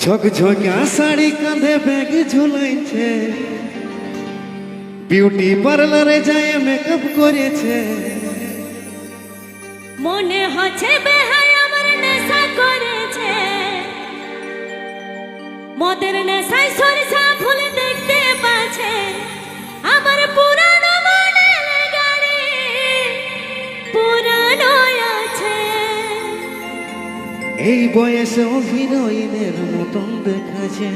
ঝকঝকা শাড়ি কাঁধে bag ঝুলাইছে, beauty পার্লারে যায় মেকআপ করেছে। মনে হচ্ছে বেহায় আমার নেশা করেছে, মদের নেশায় সরিষা ফুল দেখতে পাচ্ছে। আমার পুরানো মডেল গাড়ি পুরানো আছে, এই বয়সে হিরোইনের মতন দেখাচ্ছে।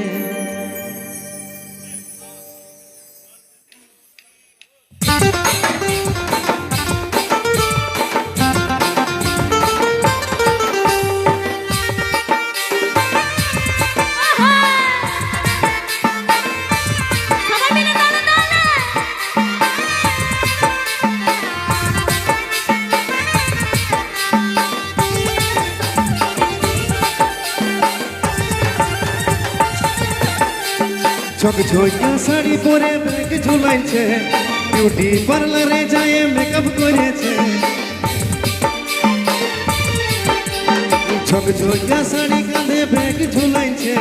সবাই মিলে তালে তালে। ঝকঝকা শাড়ি পরে ব্যাগ ঝুলাইছে, বিউটি পার্লারে যায় মেকআপ করেছে। ঝকঝকা শাড়ি কাঁধে ব্যাগ ঝুলাইছে,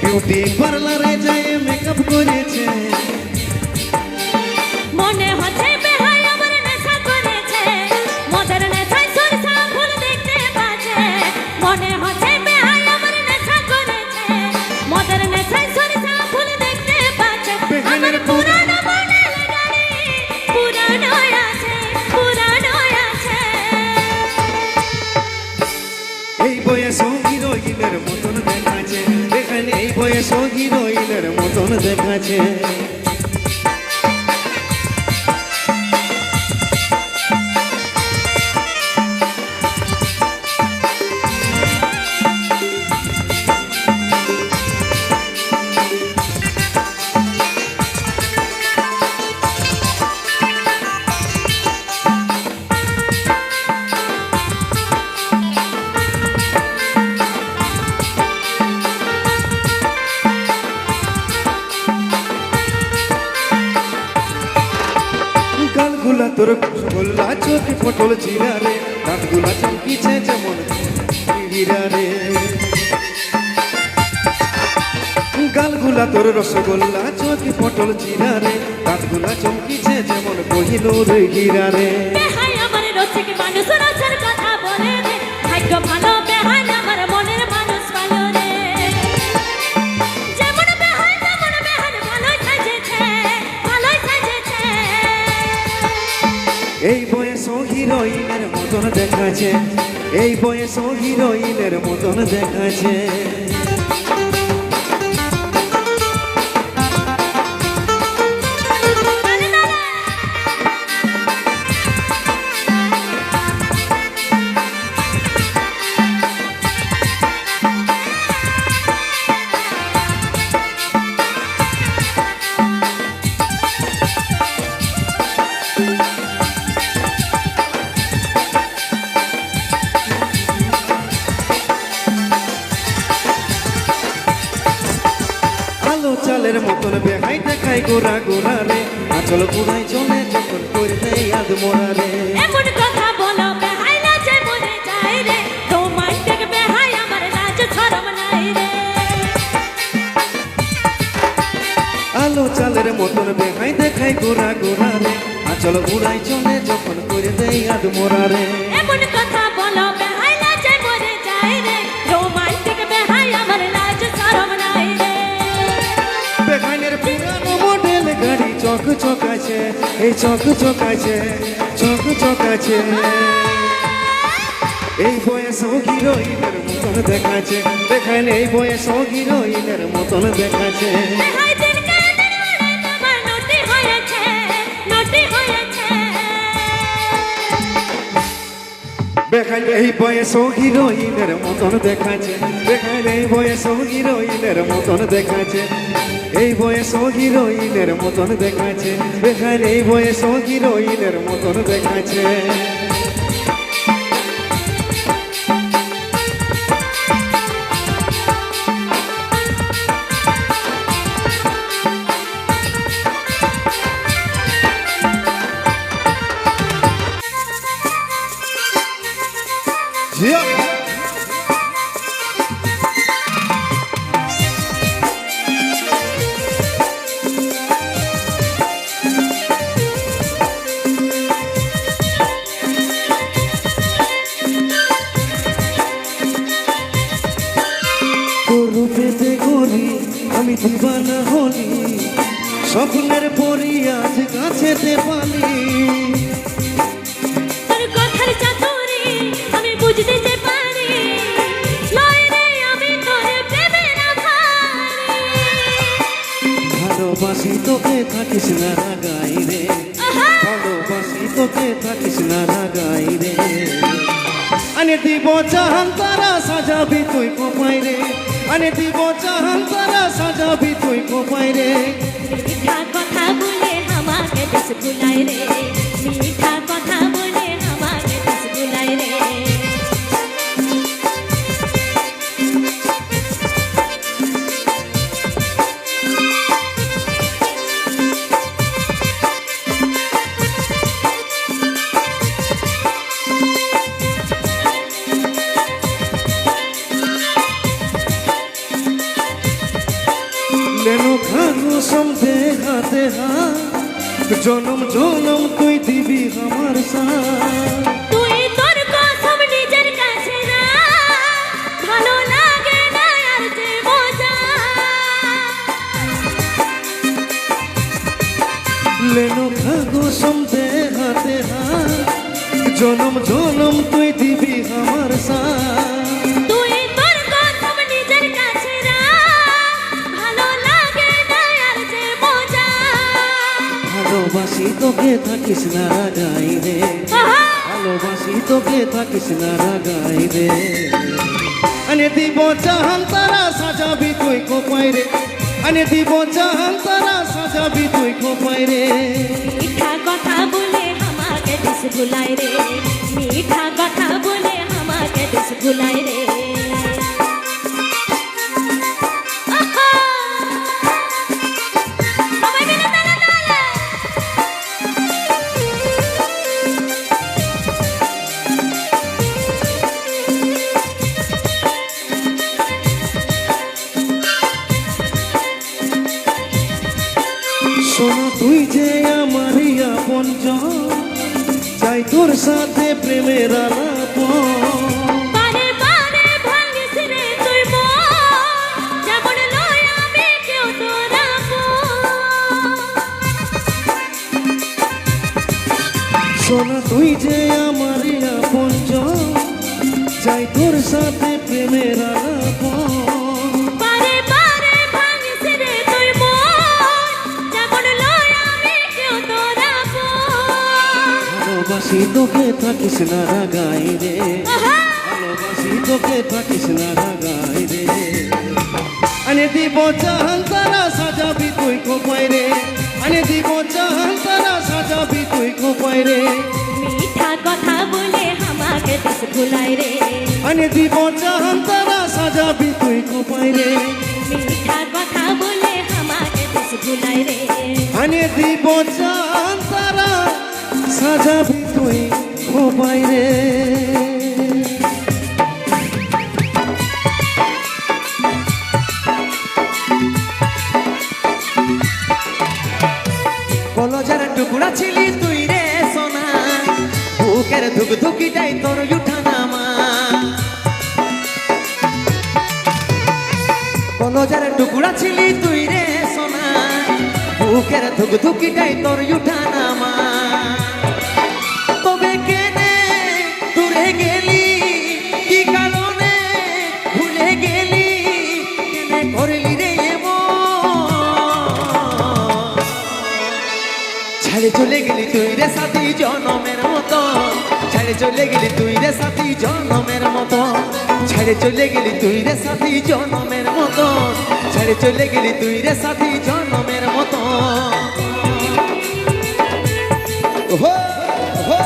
বিউটি পার্লারে যায় মেকআপ করেছে। মনে হচ্ছে বেহায় আমার নেশা করেছে, মদের নেশায় সরিষা ফুল দেখতে পাচ্ছে। মনে হচ্ছে বেহায় আমার নেশা করেছে, মদের নেশায় সরিষা ফুল দেখতে পাচ্ছে। আমার পুরানো মডেল গাড়ি পুরানো আছে, পুরানো আছে। এই বয়স হিরোইনের মতন দেখাচ্ছে, এখানে এই বয়স হিরোইনের মতন দেখাচ্ছে। গালগুলা তোর গোল্লা চোখে পটল চিরা রে, দাঁতগুলা চমকিছে যেমন হীরা রে। গালগুলা তোর রসগোল্লা চোখে পটল চিরা রে, দাঁতগুলা চমকিছে যেমন কোহিনূর হীরা রে। বেহায় আমার রসিক মানুষ রসের কথা বলে রে, ভাগ্য ভালো বেহায় আমার মনের মানুষ ভালো রে। যেমন বেহায় তেমন বেহায় ভালোই সাজেছে, ভালোই সাজেছে। এই বয়স হিরোইনের মতন দেখাচ্ছে, এই বয়স হিরোইনের মতন দেখাচ্ছে। তালে তালে। আলো চালের মতন বেহাই দেখাই গোরা গোরা রে, আচল পুরাই চলে যখন করে দেয় আদ মোরা রে। এমন কথা বলো বেহায় লাজে মরে যায় রে, রোমান্টিক বেহায় আমার লাজ শরম নাই রে। আলো চালের মতন বেহাই দেখাই গোরা গোরা রে, আচল পুরাই চলে যখন করে দেয় আদ মোরা রে। এমন কথা বলো বেহায় লাজে মরে যায় রে, রোমান্টিক বেহায় আমার লাজ শরম নাই রে। বেহাইনের পুরানো মডেল গাড়ি চক চকাছে, এই চক চকাছে, চক চকাছে। এই বয়স হিরোইনের মতন দেখাচ্ছে, বেহাইন এই বয়স হিরোইনের মতন দেখাচ্ছে। বেহায় দিনকে দিন উড়ে তোমার নটি হয়েছে, নটি হয়েছে। বেহাইন এই বয়স হিরোইনের মতন দেখাচ্ছে, বেহাইন এই বয়স হিরোইনের মতন দেখাচ্ছে। এই বয়স হিরোইনের মতন দেখাচ্ছে, বেহাইন এই বয়স হিরোইনের মতন দেখাচ্ছে। প্রেমেতে গড়ি আমি দিবানা হলি স্বপ্নের পরি আজ কাছেতে পালি তোর কথার চাতুরি আমি বুঝতে যে পারি লয় রে আমি তোর প্রেমে না ভারি ভালোবাসি তোকে থাকিস না রাগাই রে ভালোবাসি তোকে থাকিস না রাগাই রে আনে দিব জাহান তারা সাজাবি তুই কোপাই রে আনে দিব জাহান তারা সাজাবি তুই কোপাই রে মিঠা কথা বলে আমাকে দেশ ভুলাই রে মিঠা কথা বলে আমাকে দেশ ভুলাই রে লেনো খানো সমঝে হাতে হাত জনম জনম তুই দিবি আমার সাথ তুই তোর কসম নিজের কাছে রাখ ভালো লাগে না আর যে মজা লেনো খানো সমঝে হাতে হাত জনম জনম তুই দিবি আমার সাথ তুই তোর কসম নিজের কাছে রাখ ভালো লাগে না আর যে মজা ভালোবাসি তোকে থাকিস না রাগাই রে ভালোবাসি তোকে থাকিস না রাগাই রে আনে দিব জাহান তারা সাজাবি তুই কোপাই রে আনে দিব জাহান তারা সাজাবি তুই কোপাই রে মিঠা কথা বলে আমাকে দেশ ভুলাই রে মিঠা কথা বলে আমাকে দেশ ভুলাই রে আহা! সবাই মিলে তালে তালে! শোনা তুই যে আমারই আপন চাই তোর সাথে প্রেমের আলাপ বারে বারে ভাঙিস রে তুই মন, যেমন লই আমি কেউ তোর আপন। শোনা তুই যে আমারই আপন চাই তোর সাথে প্রেমের আলাপ বারে বারে ভাঙিস রে তুই মন, যেমন লই আমি কেউ তোর আপন। ভালোবাসি তোকে থাকিস না রাগাই রে আহা! ভালোবাসি তোকে থাকিস না রাগাই রে আনে দিব জাহান তারা সাজাবি তুই কোপাই রে আনে দিব জাহান তারা সাজাবি তুই কোপাই রে মিঠা কথা বলে আমাকে দেশ ভুলাই রে আনে দিব জাহান তারা সাজাবি তুই কোপাই রে মিঠা কথা বলে আমাকে দেশ ভুলাই রে আনে দিব জাহান তারা সাজাবি তুই কোপাই রে কলজার টুকরা ছিলি তুই রে সোনা বুকের ধুক ধুকিটাই তোর উঠা নামা কলজার টুকরা ছিলি তুই রে সোনা বুকের ধুক ধুকিটাই তোর উঠা নামা তবে কেনে দূরে গেলি কি কারণে ভুলে গেলি কেনে করলি রে ছেড়ে চলে গেলি তুই রে সাথী জনমের মতো ছেড়ে চলে গেলি তুই রে সাথী জনমের মতো ছেড়ে চলে গেলি তুই রে সাথী জনমের মতো ছেড়ে চলে গেলি তুই রে সাথী জনমের মতো ওহো ওহো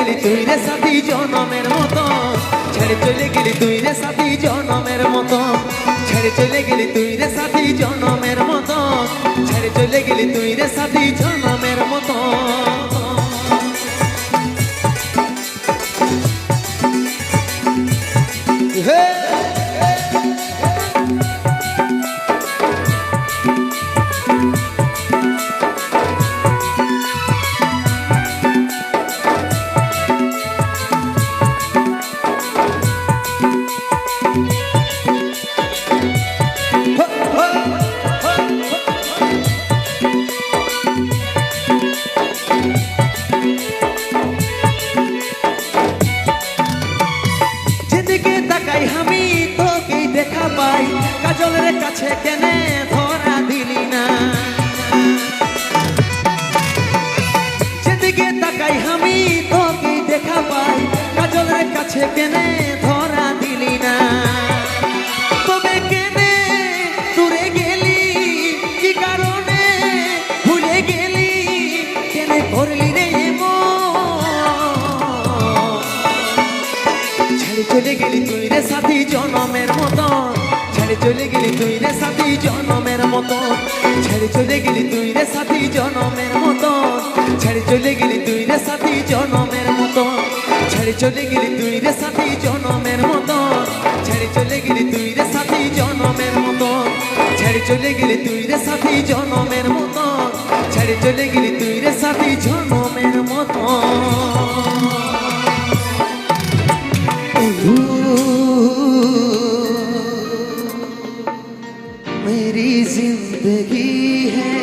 গেলি তুই রে সাথী জনমের মতো ছেড়ে চলে গেলি তুই রে সাথী জনমের মতো ছেড়ে চলে গেলি তুই রে সাথী জনমের মতো ছেড়ে চলে গেলি তুই রে সাথী জনমের মতো যেদিকে তাকাই আমি তোকেই দেখা পাই কাজলের কাছে কেনে ধরা দিলি না যেদিকে তাকাই আমি তোকেই দেখা পাই কাজলের কাছে কেনে ধরা দিলি না তবে কেনে দূরে গেলি কি কারণে ভুলে গেলি কেনে করলি রে ছেড়ে চলে গেলি তুই রে সাথী জনমের মতো ছেড়ে চলে গেলি তুই রে সাথী জনমের মতো ছেড়ে চলে গেলি তুই রে সাথী জনমের মতো ছেড়ে চলে গেলি তুই রে সাথী জনমের মতো ছেড়ে চলে গেলি তুই রে সাথী জনমের মতো ছেড়ে চলে গেলি তুই রে সাথী জনমের মতো ছেড়ে চলে গেলি তুই রে সাথী জনমের মতো ছেড়ে চলে গেলি তুই রে সাথী জনমের মতো मेरी जिंदगी है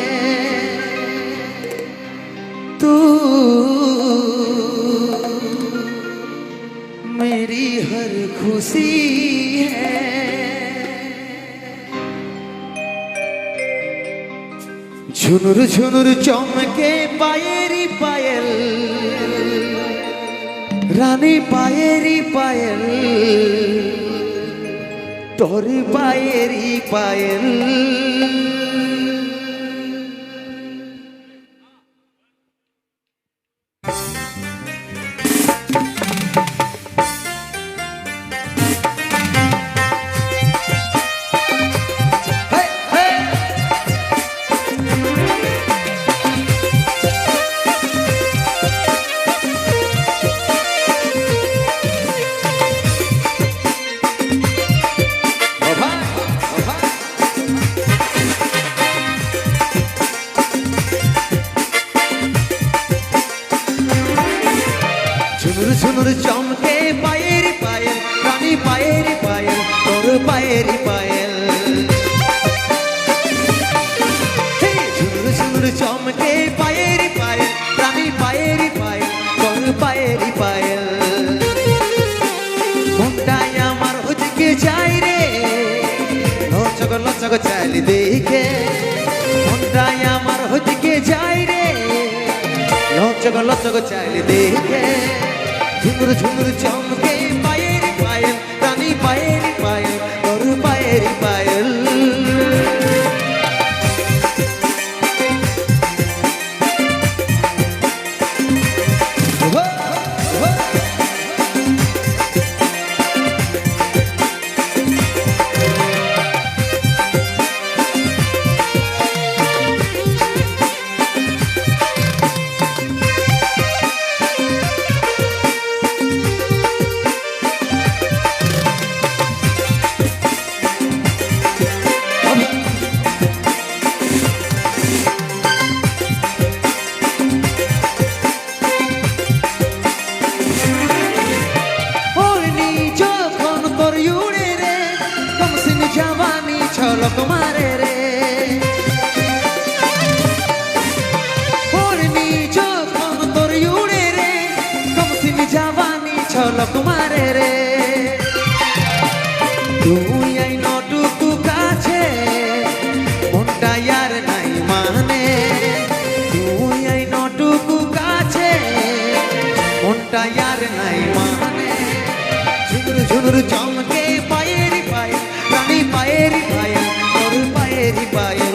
तू मेरी हर खुशी है झुनुर झुनुर चमके पायरी पायल रानी पायरी पायल तोरी पायरी पायल झुनुर झुनुर चमके पायरी पायल रानी पायरी पायल तोर पायरी पायल झुनुर झुनुर चमके पायरी पायल रानी पायरी पायल तोर पायरी पायल মনটাই আমার ওদিকে যাই রে লচক লচক চাল দেখে মনটাই আমার ওদিকে যাই রে লচক লচক চাল দেখে झुमुर झुमुर चमके पायरी पायल रानी पायरी पायल और पायरी पायल जवानी छलक मारे रे যখন তোর উড়ে রে কমসিন জাওয়ানি ছলক মারে রে তুই আই নটুকু কাছে মনটা আর নাই মানে তুই আই নটুকু কাছে মনটা আর নাই মানে ঝুনুর ঝুনুর চমকে পায়েরি পায়ে রানী পায়েরি পায়ে তোর পায়েরি পায়ে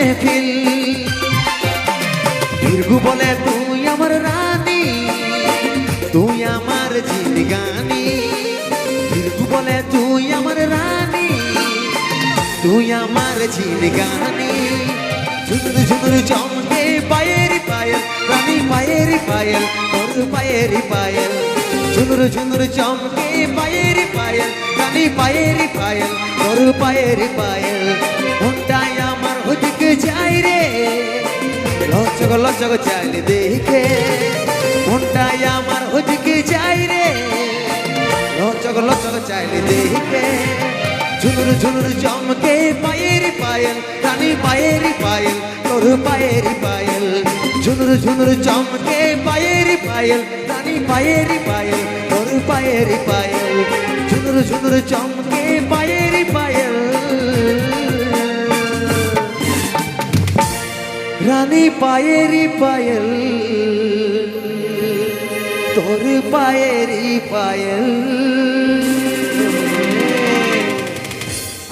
মেহফিল ভিরগু বলে তুই আমার রানী তুই আমার জিনগানি ভিরগু বলে তুই আমার রানী তুই আমার জিনগানি ঝুনুর ঝুনুর চমকে পায়েরি পায়েল রানী পায়েরি পায়েল তোর পায়েরি পায়েল ঝুনুর ঝুনুর চমকে পায়েরি পায়েল রানী পায়েরি পায়েল তোর পায়েরি পায়েল মনটাই আমার ওদিকে যাই রে লচক লচক চাইলে দেখে মনটাই আমার ওদিকে যাই রে লচক লচক চাইলে দেখে ঝুনুর ঝুনুর চমকে পায়েরি পায়েল রানী পায়েরি পায়েল তোর পায়েরি পায়েল ঝুনুর ঝুনুর চমকে পায়েরি পায়েল রানী পায়েরি পায়েল তোর পায়েরি পায়েল ঝুনুর ঝুনুর চমকে পায়েরি পায়েল রানী পায়েরি পায়েল তোর পায়েরি পায়েল